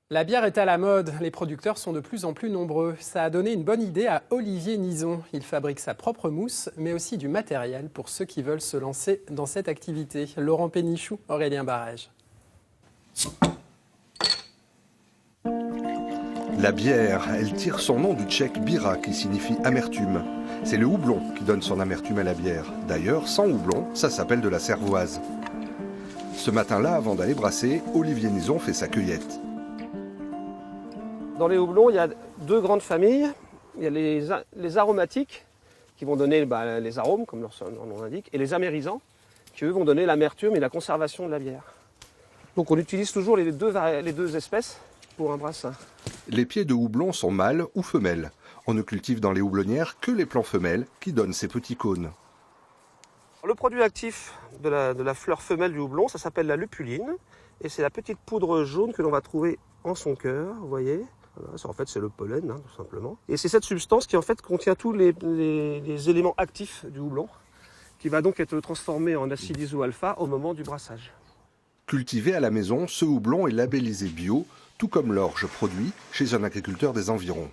La bière est à la mode, les producteurs sont de plus en plus nombreux. Ça a donné une bonne idée à Olivier Nizon. Il fabrique sa propre mousse, mais aussi du matériel pour ceux qui veulent se lancer dans cette activité. Laurent Pénichou, Aurélien Barège. La bière, elle tire son nom du tchèque bira qui signifie amertume. C'est le houblon qui donne son amertume à la bière. D'ailleurs, sans houblon, ça s'appelle de la cervoise. Ce matin-là, avant d'aller brasser, Olivier Nizon fait sa cueillette. Dans les houblons, il y a deux grandes familles. Il y a les aromatiques qui vont donner les arômes, comme leur nom l'indique, et les amérisants qui, eux, vont donner l'amertume et la conservation de la bière. Donc on utilise toujours les deux espèces pour un brassin. Les pieds de houblon sont mâles ou femelles. On ne cultive dans les houblonnières que les plants femelles qui donnent ces petits cônes. Le produit actif de la fleur femelle du houblon, ça s'appelle la lupuline. Et c'est la petite poudre jaune que l'on va trouver en son cœur, vous voyez. Voilà, en fait, c'est le pollen, tout simplement. Et c'est cette substance qui, en fait, contient tous les éléments actifs du houblon, qui va donc être transformé en acide iso-alpha au moment du brassage. Cultivé à la maison, ce houblon est labellisé bio, tout comme l'orge produit chez un agriculteur des environs.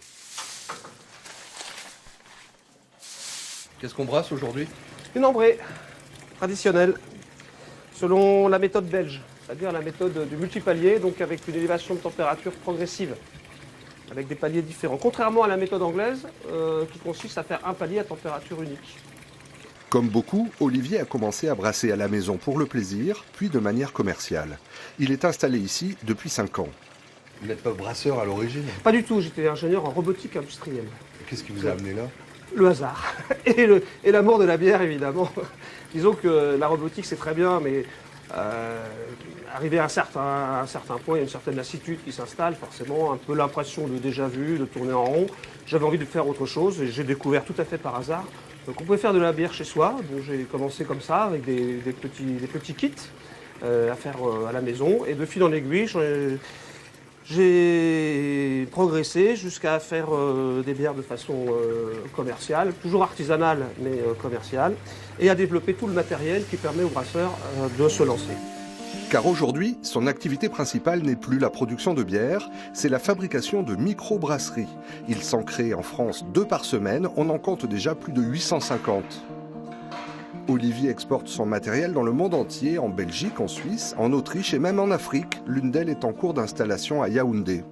Qu'est-ce qu'on brasse aujourd'hui? Une ambrée traditionnelle, selon la méthode belge, c'est-à-dire la méthode du multipalier, donc avec une élévation de température progressive, avec des paliers différents. Contrairement à la méthode anglaise, qui consiste à faire un palier à température unique. Comme beaucoup, Olivier a commencé à brasser à la maison pour le plaisir, puis de manière commerciale. Il est installé ici depuis 5 ans. Vous n'êtes pas brasseur à l'origine? Pas du tout, j'étais ingénieur en robotique industrielle. Qu'est-ce qui vous a amené là? Le hasard et l'amour de la bière, évidemment. Disons que la robotique, c'est très bien, mais arrivé à un certain point, il y a une certaine lassitude qui s'installe, forcément, un peu l'impression de déjà vu, de tourner en rond. J'avais envie de faire autre chose et j'ai découvert tout à fait par hasard qu'on pouvait faire de la bière chez soi. Donc j'ai commencé comme ça, avec des petits kits à faire à la maison. Et de fil en aiguille, j'ai progressé jusqu'à faire des bières de façon commerciale, toujours artisanale mais commerciale, et à développer tout le matériel qui permet aux brasseurs de se lancer. Car aujourd'hui, son activité principale n'est plus la production de bière, c'est la fabrication de micro-brasseries. Il s'en crée en France 2 par semaine, on en compte déjà plus de 850. Olivier exporte son matériel dans le monde entier, en Belgique, en Suisse, en Autriche et même en Afrique. L'une d'elles est en cours d'installation à Yaoundé.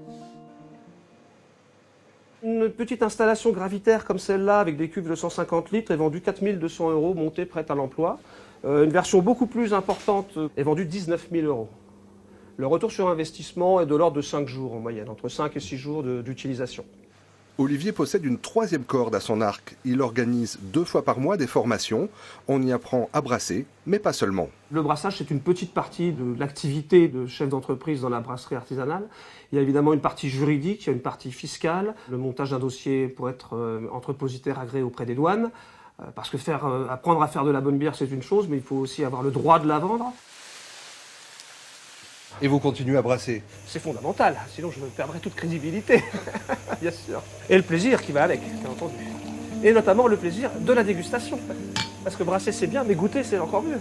Une petite installation gravitaire comme celle-là, avec des cuves de 150 litres, est vendue 4 200 €, montée, prête à l'emploi. Une version beaucoup plus importante est vendue 19 000 €. Le retour sur investissement est de l'ordre de 5 jours en moyenne, entre 5 et 6 jours d'utilisation. Olivier possède une 3e corde à son arc. Il organise 2 fois par mois des formations. On y apprend à brasser, mais pas seulement. Le brassage, c'est une petite partie de l'activité de chef d'entreprise dans la brasserie artisanale. Il y a évidemment une partie juridique, il y a une partie fiscale, le montage d'un dossier pour être entrepositaire agréé auprès des douanes. Parce que apprendre à faire de la bonne bière, c'est une chose, mais il faut aussi avoir le droit de la vendre. Et vous continuez à brasser? C'est fondamental, sinon je perdrais toute crédibilité, bien sûr. Et le plaisir qui va avec, bien entendu. Et notamment le plaisir de la dégustation. Parce que brasser c'est bien, mais goûter c'est encore mieux.